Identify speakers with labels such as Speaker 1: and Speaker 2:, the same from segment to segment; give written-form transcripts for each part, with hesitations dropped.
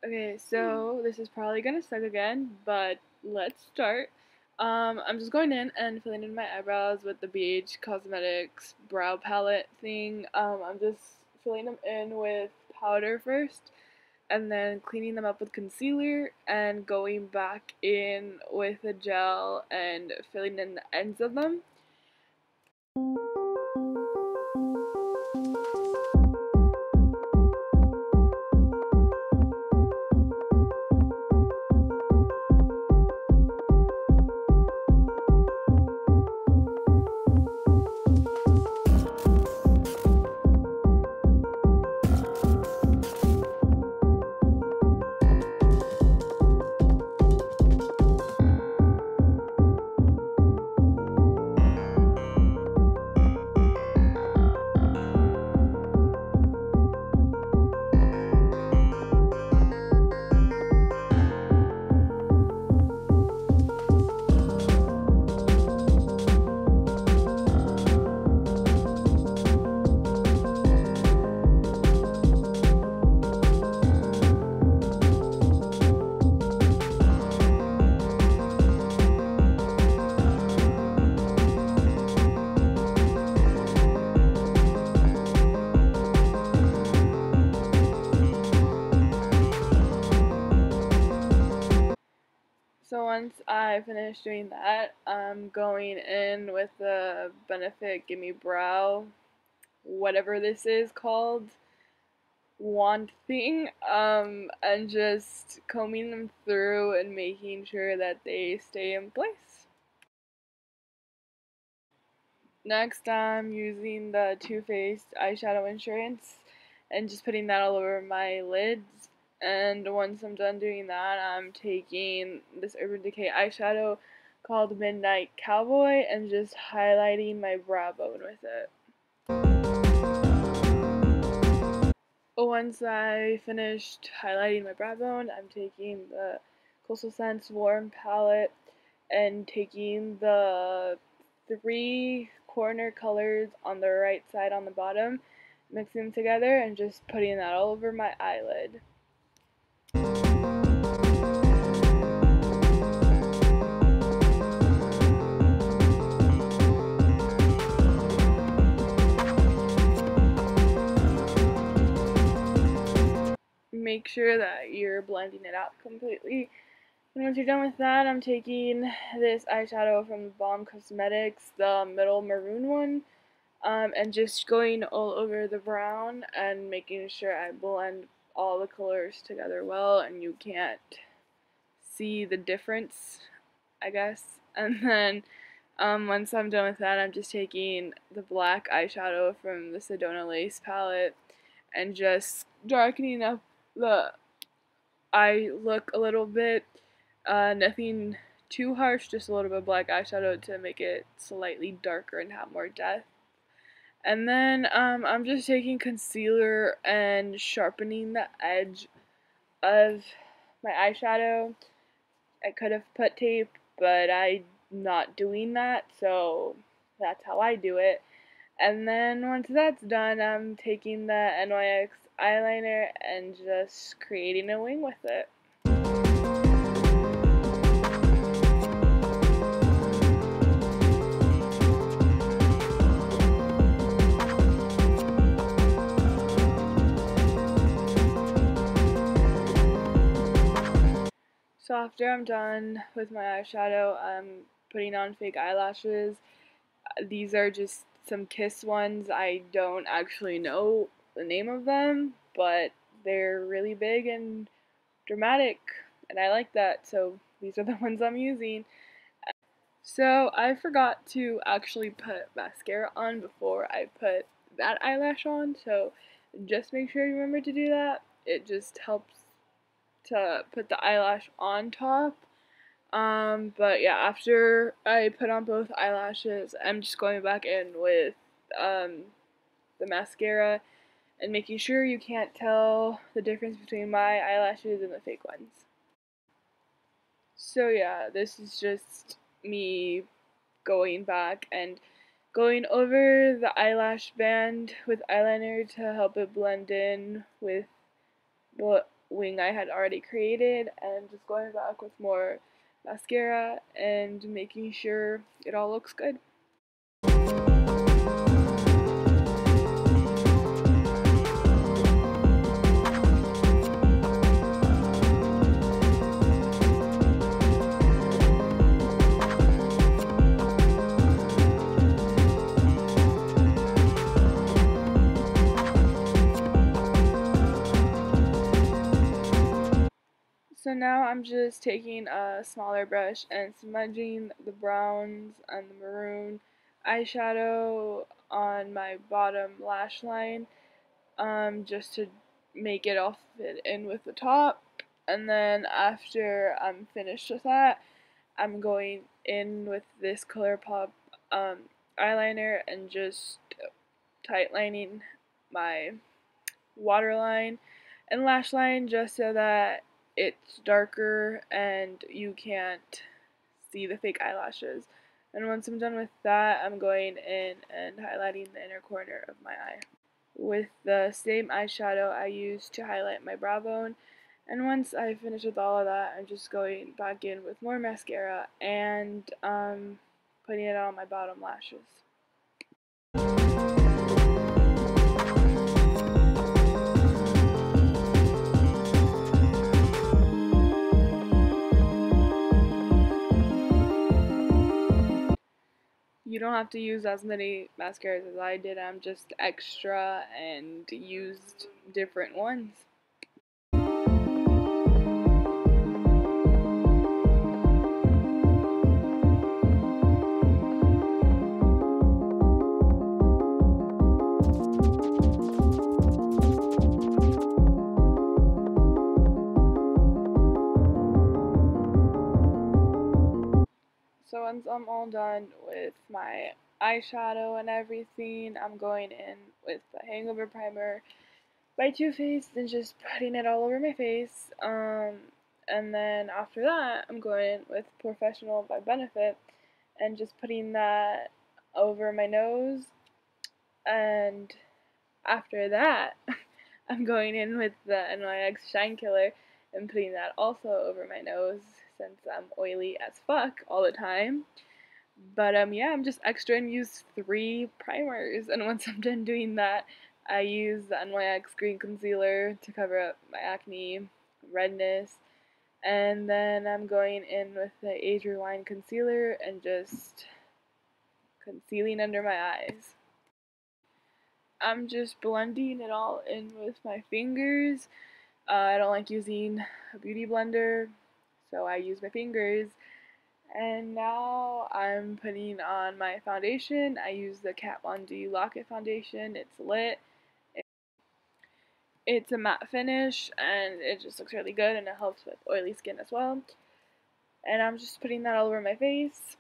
Speaker 1: Okay, so this is probably gonna suck again, but let's start. I'm just going in and filling in my eyebrows with the BH Cosmetics brow palette thing. I'm just filling them in with powder first, and then cleaning them up with concealer, and going back in with a gel and filling in the ends of them. So once I finish doing that, I'm going in with the Benefit Gimme Brow, whatever this is called, wand thing, and just combing them through and making sure that they stay in place. Next, I'm using the Too Faced eyeshadow insurance and just putting that all over my lids. And once I'm done doing that, I'm taking this Urban Decay eyeshadow called Midnight Cowboy and just highlighting my brow bone with it. Once I finished highlighting my brow bone, I'm taking the Coastal Scents Warm palette and taking the three corner colors on the right side on the bottom, mixing them together and just putting that all over my eyelid. Make sure that you're blending it out completely. And once you're done with that, I'm taking this eyeshadow from Balm Cosmetics, the middle maroon one, and just going all over the brown and making sure I blend all the colors together well and you can't see the difference, I guess. And then once I'm done with that, I'm just taking the black eyeshadow from the Sedona Lace palette and just darkening up the eye look a little bit. Nothing too harsh, just a little bit of black eyeshadow to make it slightly darker and have more depth. And then I'm just taking concealer and sharpening the edge of my eyeshadow. I could have put tape, but I'm not doing that, so that's how I do it. And then once that's done, I'm taking the NYX eyeliner and just creating a wing with it. So after I'm done with my eyeshadow, I'm putting on fake eyelashes. These are just some Kiss ones. I don't actually know the name of them, but they're really big and dramatic, and I like that, so these are the ones I'm using. So I forgot to actually put mascara on before I put that eyelash on, so just make sure you remember to do that. It just helps to put the eyelash on top. But yeah, after I put on both eyelashes, I'm just going back in with the mascara and making sure you can't tell the difference between my eyelashes and the fake ones. So yeah, this is just me going back and going over the eyelash band with eyeliner to help it blend in with wing I had already created and just going back with more mascara and making sure it all looks good. So now I'm just taking a smaller brush and smudging the browns and the maroon eyeshadow on my bottom lash line, just to make it all fit in with the top. And then after I'm finished with that, I'm going in with this ColourPop eyeliner and just tightlining my waterline and lash line just so that it's darker and you can't see the fake eyelashes. And once I'm done with that, I'm going in and highlighting the inner corner of my eye with the same eyeshadow I used to highlight my brow bone. And once I finish with all of that, I'm just going back in with more mascara and putting it on my bottom lashes. You don't have to use as many mascaras as I did. I'm just extra and used different ones. So once I'm all done with my eyeshadow and everything, I'm going in with the Hangover Primer by Too Faced and just putting it all over my face. And then after that, I'm going in with Professional by Benefit and just putting that over my nose. And after that, I'm going in with the NYX Shine Killer and putting that also over my nose since I'm oily as fuck all the time. But yeah, I'm just extra and use 3 primers, and once I'm done doing that, I use the NYX Green Concealer to cover up my acne, redness, and then I'm going in with the Age Rewind Concealer and just concealing under my eyes. I'm just blending it all in with my fingers. I don't like using a beauty blender, so I use my fingers. And now I'm putting on my foundation. I use the Kat Von D Lock-It foundation. It's lit. It's a matte finish and it just looks really good and it helps with oily skin as well. And I'm just putting that all over my face.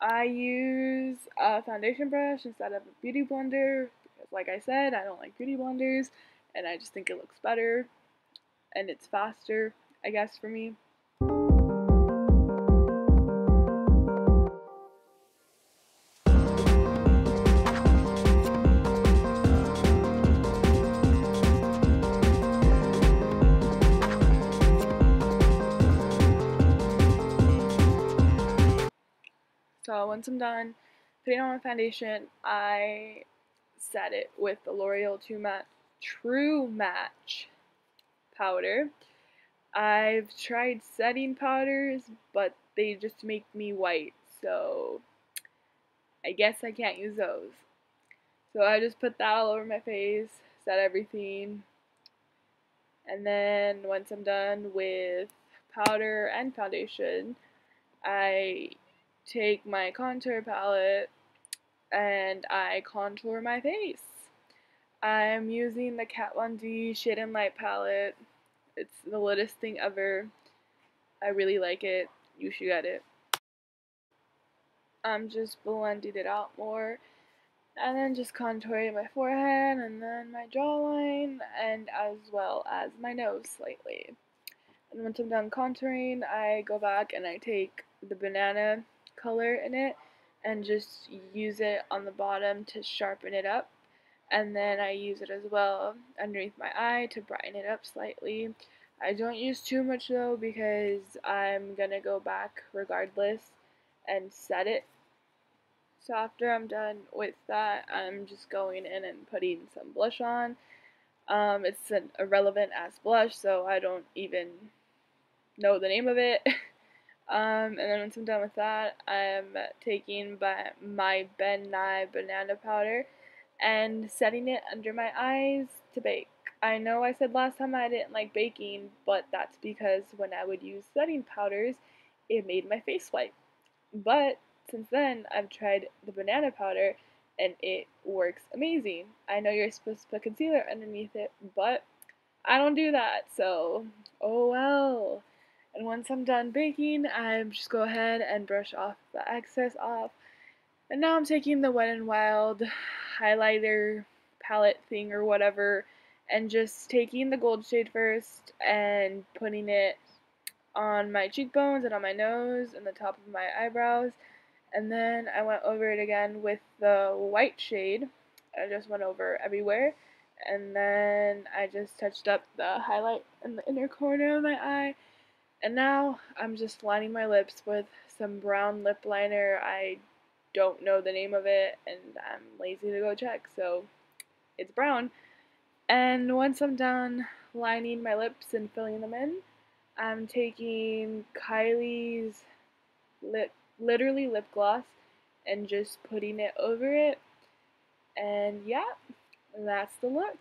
Speaker 1: I use a foundation brush instead of a beauty blender because, like I said, I don't like beauty blenders and I just think it looks better and it's faster, I guess, for me. So once I'm done putting on my foundation, I set it with the L'Oreal True Match powder. I've tried setting powders, but they just make me white, so I guess I can't use those. So I just put that all over my face, set everything, and then once I'm done with powder and foundation, I take my contour palette and I contour my face. I'm using the Kat Von D Shade and Light palette. It's the littest thing ever. I really like it. You should get it. I'm just blending it out more and then just contouring my forehead and then my jawline and as well as my nose slightly. And once I'm done contouring, I go back and I take the banana color in it and just use it on the bottom to sharpen it up. and then I use it as well underneath my eye to brighten it up slightly. I don't use too much though because I'm gonna go back regardless and set it. So after I'm done with that, I'm just going in and putting some blush on. It's an irrelevant ass blush, so I don't even know the name of it. And then once I'm done with that, I'm taking my Ben Nye banana powder and setting it under my eyes to bake. I know I said last time I didn't like baking, but that's because when I would use setting powders, it made my face white. But since then, I've tried the banana powder and it works amazing. I know you're supposed to put concealer underneath it, but I don't do that, so oh well. And once I'm done baking, I just go ahead and brush off the excess off. And now I'm taking the Wet n Wild highlighter palette thing or whatever and just taking the gold shade first and putting it on my cheekbones and on my nose and the top of my eyebrows. And then I went over it again with the white shade. I just went over everywhere. And then I just touched up the highlight in the inner corner of my eye. And now I'm just lining my lips with some brown lip liner. I don't know the name of it and I'm lazy to go check, so it's brown. And once I'm done lining my lips and filling them in, I'm taking Kylie's literally lip gloss and just putting it over it. And yeah, that's the look.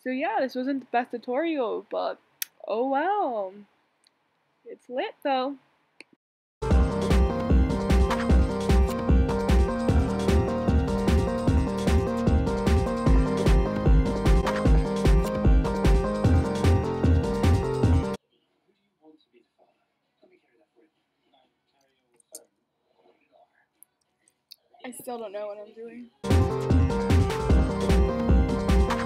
Speaker 1: So yeah, this wasn't the best tutorial, but oh well. It's lit though. I still don't know what I'm doing.